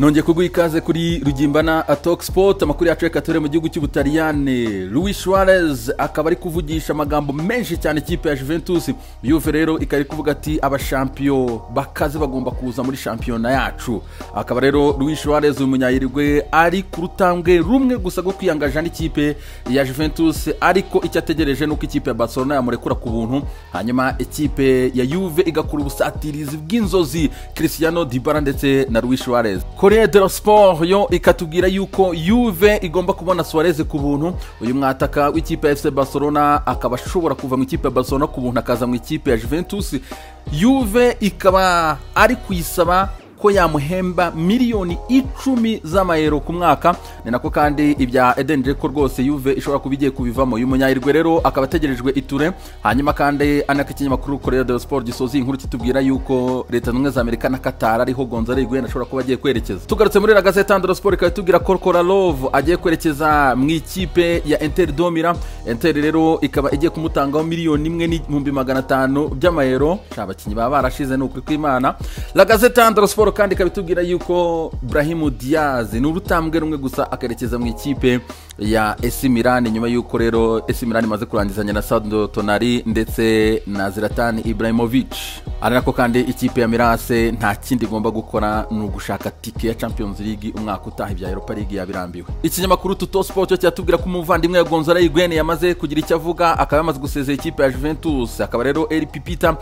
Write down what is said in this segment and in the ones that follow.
nongeye kuguha ikaze kuri Rugimbana Talk Sport. Amakuru yacu reka tore mu gihugu cy'Ubutaliyani. Luis Suarez akaba ari kuvugisha amagambo menshi cyane ikipe ya Juventus. Juve rero ikari kuvuga ati abashampiyo bakaze bagomba kuza muri shampiyona yacu. Akaba rero Luis Suarez umunyayirigwe ari ku rutambwe rumwe gusa go kwiyangaje n'ikipe ya Juventus, ariko icyo ategereje nuko ikipe ya Barcelona yamurekura ku buntu, hanyuma ikipe ya Juve igakura ubusatirizi bw'inzozi Cristiano Dybala ndetse na Luis Suarez. Corriere dello Sport yo ikatubwira yuko Juve igomba kubona Suarez ku buntu. Uyu mwataka w'ikipe ya FC Barcelona akaba ashobora kuva mu ikipe ya Barcelona ku buntu akaza mu ikipe ya Juventus. Juve ikaba ari kuyisaba ko yamuhemba miliyoni 10 z'amayero ku mwaka. Ni nako kandi ibya Eden Dzeko rwose Juve ishobora kubigiye kubivamo. Uyu munyayirwe rero akaba ategerejwe iture, hanyuma kandi anaka ikinyamakuru Corriere dello Sport gisoza inkuru kitubwira yuko Leta Zunze za Amerika na Qatar ariho Gonzalo Higuain ashobora kuba agiye kwerekeza. Tugarutse muri La Gazzetta dello Sport ikaba itubwira ko Kolarov agiye kwerekeza mu ikipe ya Inter do Milan. Inter rero ikaba igiye kumutangaho miliyoni 1,500 by'amayero. Abakinyi baba barashize n'ukuri kw'Imana. La Gazzetta dello Sport kandi kabitubwira yuko Brahim Diaz ni urutambwe rumwe gusa akerekeza mu ikipe ya AC Milan, nyuma yuko rero AC Milan imaze kurangizanya na Sandro Tonali ndetse na Zlatan Ibrahimovic. Ari nako kandi ikipe ya Mirase nta kindi igomba gukora ni ugushaka tike ya Champions League umwaka utaha, ibya Europa League yabirambiwe. Ikinyamakuru Tutto Sport cyo cyatubwira ko umuvandimwe ya Gonzalo Higuain yamaze kugira icyo avuga, akaba yamaze gusezera ikipe ya Juventus. Akaba rero El Pipita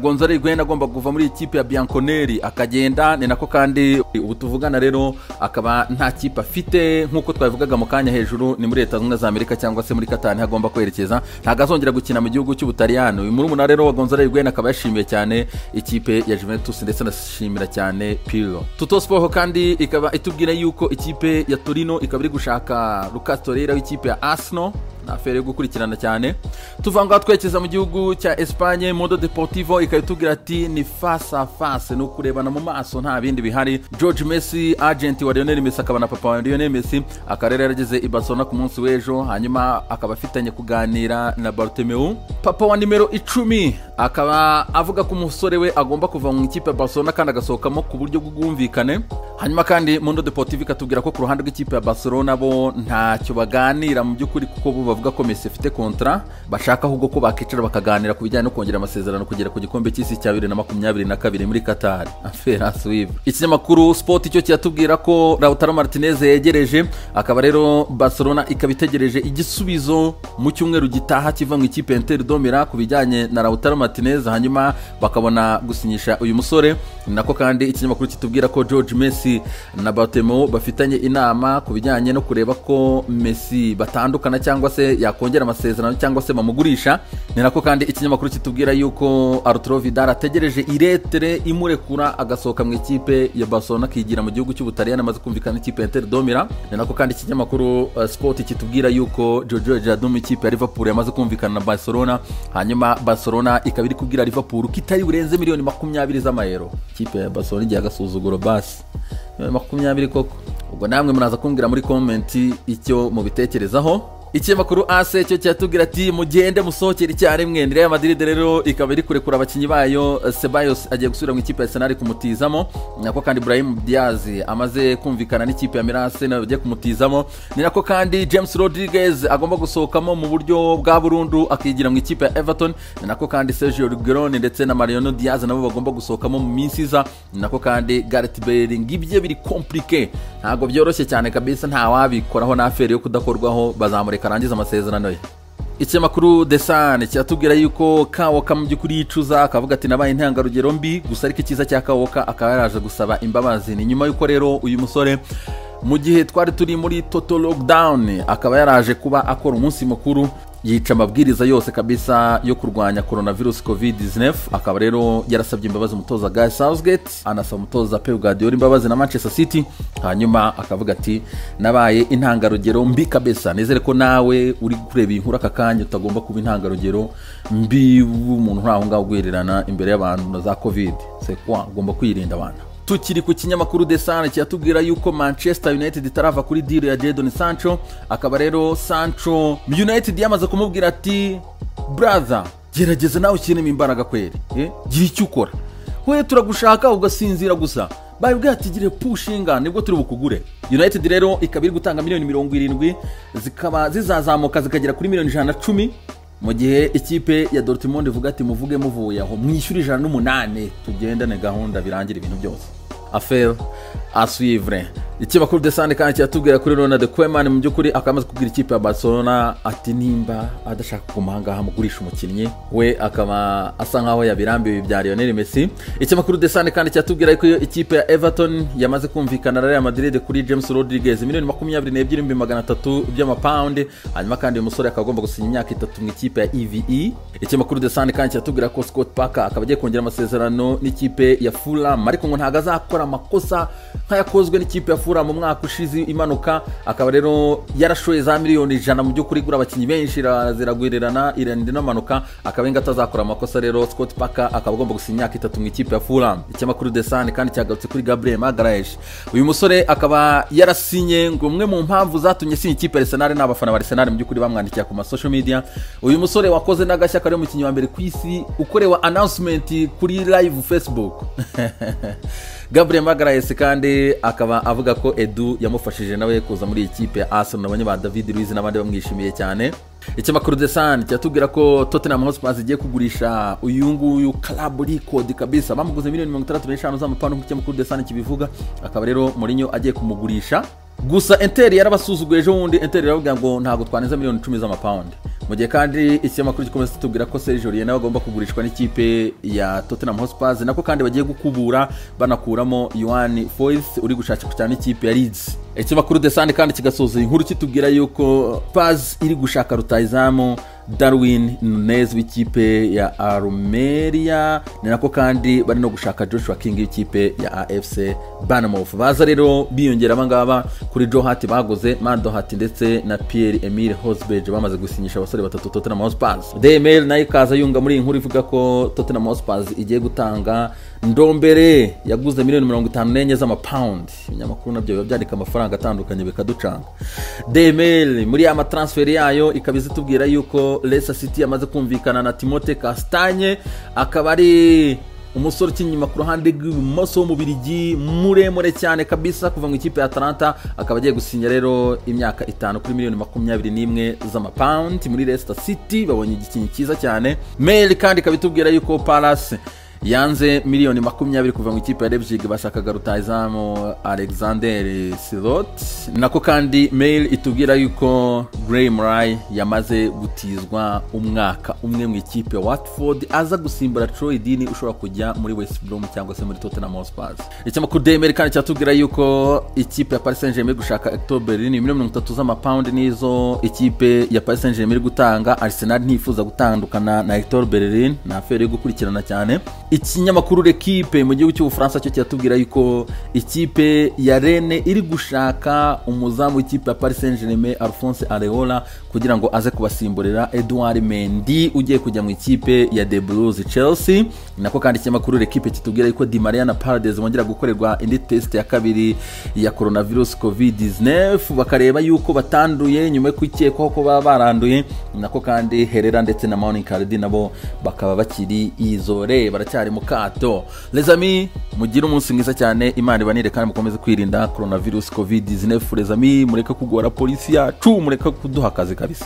Gonzalo Higuain agomba kuva muri ikipe ya Bianconeri akagenda. Ni nako kandi ubu tuvugana rero akaba nta kipe afite nkuko twabivugaga mu kanya hejuru, ni muri Leta Zunze za Amerika cyangwa se muri Qatar hagomba kwerekeza, ntago azongera gukina mu gihugu cy'Ubutaliyani. Uyu murumuna rero wa Gonzalo Higuain akaba yashimiye cyane ikipe ya Juventus ndetse anashimira cyane Pirlo. Tutto Sport kandi ikaba itubwira yuko ikipe ya Torino ikaba iri gushaka Lucas Torreira w'ikipe ya Arsenal, na afere yo gukurikirana cyane. Tuvanga twekeza mu gihugu cya Espagne. Mundo Deportivo ikabitubwira ati ni face à face, no kurebana mu maso nta bindi bihari. George Messi agent wa Lionel Messi akaba na papa wa Lionel Messi akarere yarageze i Barcelona ku munsi w'ejo, hanyuma akaba afitanye kuganira na Bartomeu, papa wa nimero 10, akaba avuga ko umusore we agomba kuva mu ikipe ya Barcelona kandi agasohokamo ku buryo bw'ubwumvikane. Hanyuma kandi Mundo Deportivo ikatubwira ko ku ruhande rw'ikipe ya Barcelona bo ntacyo baganira mu by'ukuri, kuko bo bavuga ko Messi afite kontra, bashaka ahubwo ko bakicara bakaganira ku bijyanye no kongera amasezerano kugera ku gikombe cy'isi cya 2022 muri Qatar. Affaire à suivre. Ikinyamakuru Sport cyo cyatubwira ko Lautaro Martinez yegereje, akaba rero Barcelona ikabitegereje igisubizo mu cyumweru gitaha kiva mu ikipe Inter do Milan ku bijyanye na Lautaro Martinez, hanyuma bakabona gusinyisha uyu musore. Nako kandi ikinyamakuru kitubwira ko George Messi na Bartomeu bafitanye inama ku bijyanye no kureba ko Messi batandukana cyangwa se yakongera amasezerano cyangwa se bamugurisha. Ni nako kandi ikinyamakuru kitubwira yuko Arturo Vidal ategereje iretere imurekura agasohoka mu ikipe ya Barcelona kigira mu gihugu cy'Ubutaliyani amaze kumvikana ikipe Inter do Milan. Ni nako kandi ikinyamakuru Sport kitubwira yuko Giorgio Jadum ikipe ya Liverpool yamaze kumvikana na Barcelona, hanyuma Barcelona ikaba iri kubwira Liverpool kitari burenze miliyoni 20 z'amayero. Ikipe ya Barcelona igiye agasuzuguro basi 20 koko. Ubwo namwe muraza kumbwira muri comment icyo mubitekerezaho. Ikinyamakuru AC cyo cyatubwira ati mugende musohokera icyarimwe. Real Madrid rero ikaba iri kurekura abakinyi bayo. Ceballos agiye gusubira mu ikipe ya Arsenal kumutizamo, nako kandi Brahim Diaz amaze kumvikana n'ikipe ya Mirase nayo agiye kumutizamo. Ni nako kandi James Rodriguez agomba gusohokamo mu buryo bwa burundu akigira mu ikipe ya Everton. Ni nako kandi Sergio Aguero ndetse na Mariano Diaz nabo bagomba gusohokamo mu minsi iza. Ni nako kandi Gareth Bale ngibye biri compliqué, ntago byoroshye cyane kabisa, nta wabikoraho na affaire yo kudakorwaho, bazamureka karangiza amasezerano ye. Ikinyamakuru The Sun cyatubwira yuko Kawoka mu by'ukuri yicuza, akavuga ati nabaye intangarugero mbi, gusa ariko ikiza cya Kawoka akaba yaraje gusaba imbabazi. Ni nyuma yuko rero uyu musore mu gihe twari turi muri total lockdown akaba yaraje kuba akora umunsi mukuru, yica amabwiriza yose kabisa yo kurwanya coronavirus COVID-19. Akaba rero yarasabye imbabazi umutoza Guy Southgate, anasaba umutoza Pep Guardiola imbabazi na Manchester City, hanyuma akavuga ati nabaye intangarugero mbi kabisa. Nizere ko nawe uri kureba inkuru aka kanya utagomba kuba intangarugero mbi umuntu ntaho ngaho guhererana imbere y'abantu na za COVID. C'est quoi, ugomba kwirinda abantu. Tukiri ku kinyamakuru The Sun cyatubwira yuko Manchester United itarava kuri deal ya Jadon Sancho. Akaba rero Sancho United yamaze kumubwira ati brother gerageza nawe ukinemo imbaraga kweri, gira icyo ukora, we turagushaka ugasinzira gusa, bayibwiye ati gire pushinga nibwo turi bukugure. United rero ikaba iri gutanga miliyoni 70 zikaba zizazamuka zikagera kuri miliyoni 110 mu gihe ikipe ya Dortmund ivuga ati muvuge muvuye aho mwishyura 108 tugendane gahunda birangira ibintu byose. Affaire à suivre. Ikimakuru de Sande kandi cyatubwira kuri Ronald Koeman mu byukuri akamaze kubwira ikipe ya Barcelona ati nimba adashaka kumanga hamugurisha umukinnyi we akaba asa nkaho yabirambiwe bya Lionel Messi. Ikimakuru de Sande kandi cyatubwira ko ikipe ya Everton yamaze kumvikana na Real Madrid kuri James Rodriguez miliyoni 22,300 by'amapound, hanyuma kandi uyu musore akagomba gusinya imyaka 3 mu ikipe ya EVE. Ikimakuru de Sande kandi cyatubwira ko Scott Parker akaba agiye kongera amasezerano n'ikipe ya Fulham ariko ngo ntago azakora amakosa nk'ayakozwe n'ikipe ya Fulham mu mwaka ushize imanuka, akaba rero yarashoye za miliyoni 100 mu by'ukuri gura abakinnyi benshi ziragwirirana irende n'amanuka, akaba inga atazakora amakosa. Rero Scott Parker akaba agomba gusinya imyaka 3 mu ikipe ya Fulham. Ikimakuru de Sun kandi cyagarutse kuri Gabriel Magalhaes, uyu musore akaba yarasinye ngo umwe mu mpamvu zatumye sinya ikipe ya Arsenal n'abafana ba Arsenal mu by'ukuri bamwandikiye ku ma social media. Uyu musore wakoze n'agashya kare mu kinyi wa mbere ku isi ukorewa announcement kuri live Facebook. Gabriel Magalhaes kandi akaba avuga ko Edu yamufashije nawe kuza muri ikipe ya Arsenal, nabanye ba David Luiz n'abandi bamwishimiye cyane. Ikimakuru de Sun cyatubwira ko Tottenham Hotspur igiye kugurisha uyu nguyu club record kabisa, bamuguze miliyoni 65 z'amapound nk'icyo Ikimakuru de Sun kibivuga, akaba rero Mourinho agiye kumugurisha. Gusa Inter yarabasuzuguye ejo wundi, Inter iravuga ngo ntago twaneza miliyoni 10 z'amapound. Mu gihe kandi ikimakuru gikomeza kitubwira ko Sergio Aurier nawe agomba kugurishwa n'ikipe ya Tottenham Hotspur, nako kandi bagiye gukubura banakuramo Yohan Foyth uri gushakira cyane ikipe ya Leeds. Ikimakuru de Sun kandi kigasoza inkuru kitubwira yuko Spurs iri gushaka rutayizamu Darwin Nunez w'ikipe ya Almeria, ni nako kandi bari no gushaka Joshua King w'ikipe ya AFC Bournemouth. Baza rero biyongera abangaba kuri Joe Hart bagoze Mando Hart ndetse na Pierre-Emile Hosberg bamaze gusinyisha abasore batatu Tottenham Hotspur. The Mail nayo kaza yunga muri inkuru ivuga ko Tottenham Hotspur igiye gutanga Ndombele yaguze miliyoni 54 z'amapound. Ibinyamakuru nabyo biba byandika amafaranga atandukanye bikaducanga. The Mail muri ama transfer yayo ikabiza tubwira yuko Leicester City yamaze kumvikana na Timothée Castagne, akaba ari umusore ukinyuma ku ruhande rw'ibumoso w'umubirigi muremure cyane kabisa kuva mu ikipe ya Atalanta, akaba agiye gusinya rero imyaka 5 kuri miliyoni 21 z'amapound muri Leicester City. Babonye igikinyi cyiza cyane. Mail kandi kabitubwira yuko Palace yanze miliyoni 20 kuva mu ikipe ya Leipzig bashakaga rutayizamu Alexander Sirot. Nako kandi Mail itubwira yuko Graham Ray yamaze gutizwa umwaka umwe mu ikipe ya Watford aza gusimbura Troy Deeney ushobora kujya muri West Brom cyangwa se muri Tottenham Hotspur. Ikimakuru de Mail kandi cyatubwira yuko ikipe ya Paris Saint-Germain gushaka Hector Bellerin miliyoni 30 z'amapound nizo ikipe ya Paris Saint-Germain gutanga. Arsenal ntifuza gutandukana na Hector Bellerin, na affaire yo gukurikirana cyane. Ikinyamakuru L'Equipe mu gihugu cy'Ubufaransa cyo cyatubwira yuko ikipe ya Rennes iri gushaka umuzamu w'ikipe ya Paris Saint-Germain Alphonse Areola kugira ngo aze kubasimburira Edouard Mendy ugiye kujya mu ikipe ya The Blues Chelsea. Nako kandi ikinyamakuru L'Equipe kitubwira yuko Di Maria na Paredes bongera gukorerwa indi test ya kabiri ya coronavirus COVID-19 bakareba yuko batanduye nyuma yo kwikekwaho ko baba baranduye. Nako kandi Herrera ndetse na Marouane Cardi nabo bakaba bakiri izore baracyari mu kato. Les amis, mugire umunsi mwiza cyane, Imana ibanire kandi mukomeze kwirinda coronavirus COVID-19. Les amis, mureka kugora polisi yacu, mureka kuduha akazi kabisa.